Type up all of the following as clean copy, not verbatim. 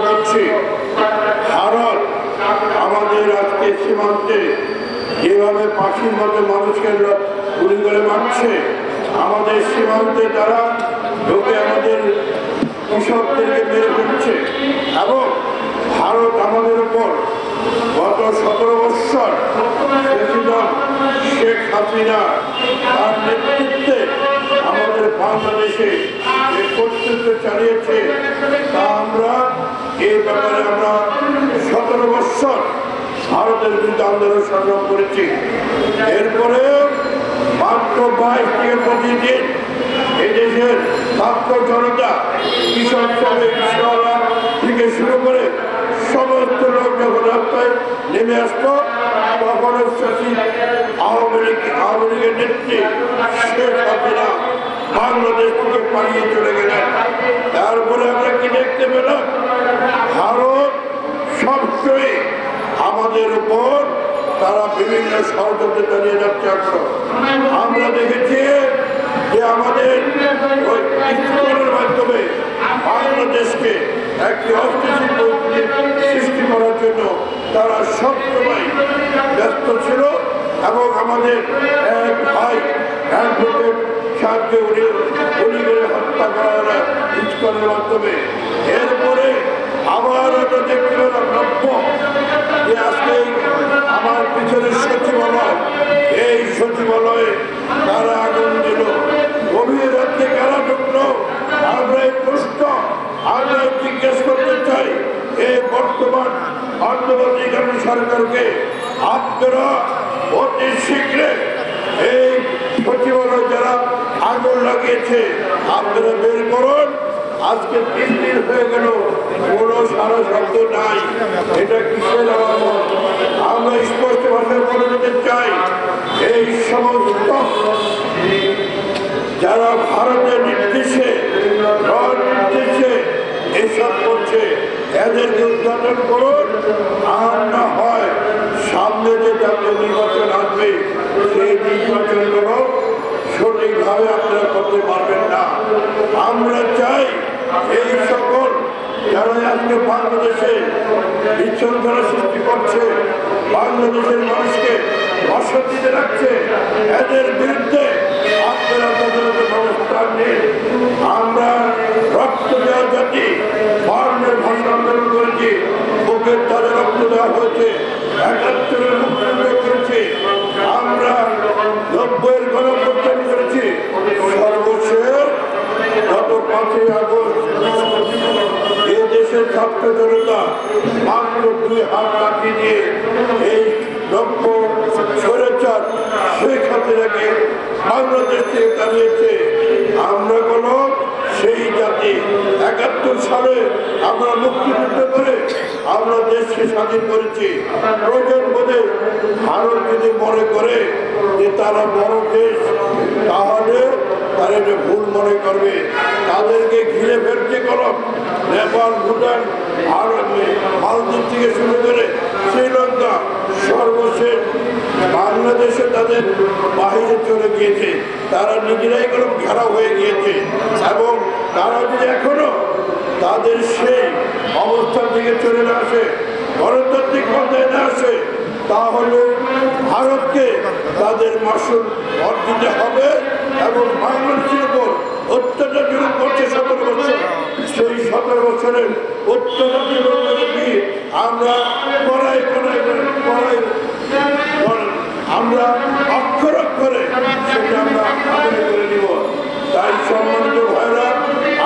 করছি। ভারত আমাদের আজকে সীমান্তে যেভাবে পাখির মতো মানুষকে গুলি করে মারছে, আমাদের সীমান্তে তারা ঢুকে আমাদের কৃষকদেরকে মেরে ফেলছে, এবং ভারত আমাদের উপর গত 17 বৎসর প্রেসিডেন্ট শেখ হাসিনা তার নেতৃত্বে আমাদের বাংলাদেশে যে কর্তৃত্ব চালিয়েছে, তা আমরা এই ব্যাপারে আমরা 17 বৎসর ভারতের বিরুদ্ধে আন্দোলন সংগ্রাম করেছি। এরপরে মাত্র 22 থেকে 25 দিন এই দেশের ছাত্র জনতা, কৃষক শ্রমিক থেকে শুরু করে সমস্ত লোক যখন রাস্তায় নেমে আসতো, তখন আওয়ামী লীগের নেত্রী শেখ হাসিনা বাংলাদেশ থেকে পালিয়ে চলে গেলেন। তারপরে আমরা কি দেখতে পেলাম? ভারত সবসময় আমাদের উপর তারা বিভিন্ন ষড়যন্ত্র চালিয়ে যাচ্ছে। আমরা দেখেছি যে আমাদের ইস্কনের মাধ্যমে বাংলাদেশকে একটি অস্থিতিশীল পরিস্থিতি সৃষ্টি করার জন্য তারা সবসময় ব্যস্ত ছিল, এবং আমাদের এক ভাই অ্যাডভোকেট সাহেবকে গুলি করে হত্যা করা হয় ইস্কনের মাধ্যমে। এরপরে আবার আমরা দেখতে পেলাম নব্য যে আজকে আমার পিছনের সচিবালয়, এই সচিবালয়ে তারা আগুন দিল। গভীর রাত্রে কারা ঢুকলো? আমরা এই প্রশ্ন আমরা জিজ্ঞেস করতে চাই এই বর্তমান অন্তর্বর্তীকালীন সরকারকে, আপনারা অতি শীঘ্র এই সচিবালয় যারা আগুন লাগিয়েছে আপনারা বের করুন। আজকে 3 দিন হয়ে গেল, কোনো সারা শব্দ নাই। এটা কিসের আলামত? আমরা স্পষ্ট ভাষায় বলে দিতে চাই, এই সমস্ত যারা ভারতের নির্দেশে এইসব করছে এদেরকে উদ্ঘাটন করুন। আর না হয় সামনে যে জাতীয় নির্বাচন আসবে, সেই নির্বাচনগুলো সঠিকভাবে আপনারা করতে পারবেন না। আমরা চাই এই সকল যারা আজকে বাংলাদেশে বিশৃঙ্খলা সৃষ্টি করছে, বাংলাদেশের মানুষকে অশান্তিতে রাখছে, এদের বিরুদ্ধে আপনারা যথাযথ ব্যবস্থা নিন। আমরা রক্ত দেওয়া জাতি, বর্ণের ভাষা আন্দোলন করেছি, বুকের তাদের রক্ত দেওয়া হয়েছে, ৭১-এর মুক্তিযুদ্ধ করেছি, আমরা ৯০-এর গণঅভ্যুত্থান করেছি, সর্বশেষ গত ৫ই আগস্ট এই দেশের ছাত্র জনতা মাত্র 2 হাত লাঠি দিয়ে এই নব্য স্বৈরাচার শেখ হাসিনাকে বাংলাদেশ থেকে তাড়িয়েছে। আমরা কোনো সেই জাতি ৭১ সালে আমরা মুক্তিযুদ্ধ করে আমরা দেশকে স্বাধীন করেছি। প্রয়োজন বোধে ভারত যদি মনে করে যে তারা বড় দেশ, তাহলে তারা এটা ভুল মনে করবে। তাদেরকে ঘিরে ফেলতে করো নেপাল, ভুটান, মালদ্বীপ থেকে শুরু করে শ্রীলঙ্কা, সর্বশেষ বাংলাদেশে তাদের বাহিরে চলে গিয়েছে। তারা নিজেরাই কোনো ঘেরাও হয়ে গিয়েছে, এবং তারা যদি এখনো তাদের সেই অবস্থান থেকে চলে না আসে, গণতান্ত্রিক পর্যায়ে না আসে, তাহলে ভারতকে তাদের মাসুল দিতে হবে, এবং বাংলাদেশের উপর অত্যাচার জুলুম করছে 17 বছর। সেই 17 বছরের অত্যাচার জুলুম আমরা আমরা অক্ষর অক্ষরে সেটা আমরা আদায় করে দিব। তাই সম্মানিত ভাইরা,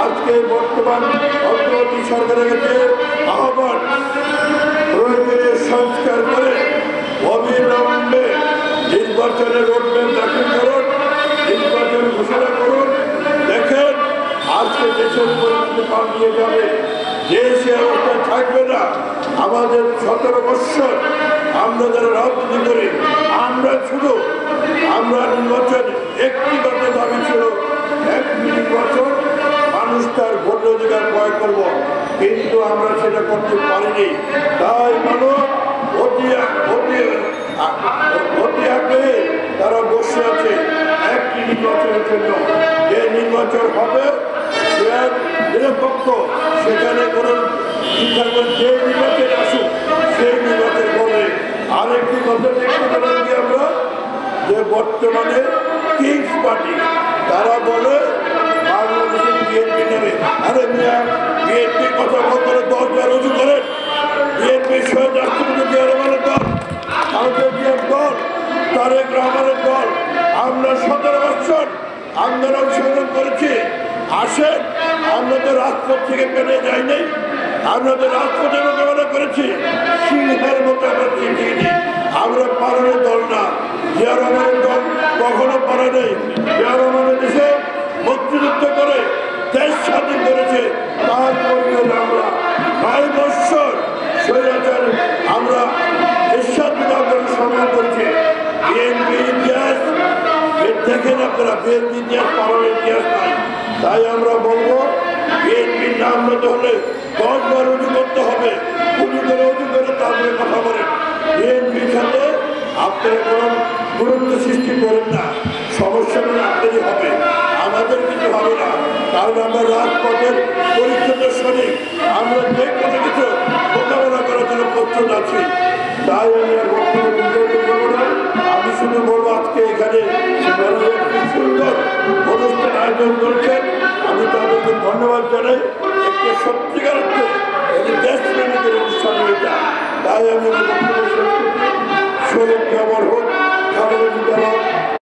আজকে বর্তমান অন্তর্বর্তী সরকারের কাছে আহ্বান, প্রয়োজনীয় সংস্কার করে অবিলম্বে নির্বাচনের রোডম্যাপ দাখিল করুন, নির্বাচন ঘোষণা করুন। দেখেন আজকে দেশের পরিস্থিতি পাল্টিয়ে যাবে, দেশে অবস্থায় থাকবে না। আমাদের 17 বৎসর আমরা যারা রাজনীতি করি, আমরা নির্বাচন একটিগত দাবি ছিল, একটি নির্বাচন মানুষ তার ভোট অধিকার প্রয়োগ করব, কিন্তু আমরা সেটা করতে পারিনি। তাই মানুষ অতি আগ্রহে তারা বসে আছে একটি নির্বাচনের জন্য। যে নির্বাচন হবে নিরপেক্ষ, সেখানে কোনো ঠিক থাকবেন। যে নির্বাচন আসুক সেই নির্বাচন করবে। আরেকটি কথা দেখতে পেলাম কি আমরা, যে বর্তমানে কিংস পার্টি তারা বলে বাংলাদেশের বিএনপি নেবে। আরে বিএনপি কথা বলতে 10বার রুজু করেন। বিএনপি শহীদ রাষ্ট্রপতি জিয়া রহমানের দল, ভারতীয় জিয়ার দল, তারেক রহমানের দল। আমরা 17 বছর আন্দোলন সংগ্রাম করেছি। আসেন, আমরা তো রাজপথ থেকে পেরে যাই নাই, আমরা তো রাজপথে মোকাবেলা করেছি। সিংহের মতো আমরা চিঠিনি। আমরা পালনের দল না। জিয়া রহমানের দল কখনো পারে নেই। জিয়া রহমানের দেশে মুক্তিযুদ্ধ করে দেশ স্বাধীন করেছে। তারপরে আমরা 9 বৎসর স্বৈরাচার আমরা এরশাদ আন্দোলন সংগ্রাম করেছি। বিএনপি ইতিহাস দেখেন আপনারা, বিএনপি ইতিহাস পালনের ইতিহাস নাই। তাই আমরা বলবো বিএনপির নাম নিতে হলে 10বার রুজু করতে হবে। উজু করে তারপরে কথা বলেন। বিএনপির সাথে আপনারা কোনো গুরুত্ব সৃষ্টি করেন না। সমস্যাগুলো আপনারই হবে, আমাদের কিছু হবে না। কারণ আমরা রাজপথের পরিচ্ছন্ন সৈনিক। আমরা যে কোনো কিছু মোকাবেলা করার জন্য প্রস্তুত আছি। তাই আমি আর বক্তব্য বিতর্ক করবো না। আমি শুধু বলবো আজকে এখানে সুন্দর অনুষ্ঠান আয়োজন করেছেন। আমি তাদেরকে ধন্যবাদ জানাই। একটা সত্যিকার অর্থে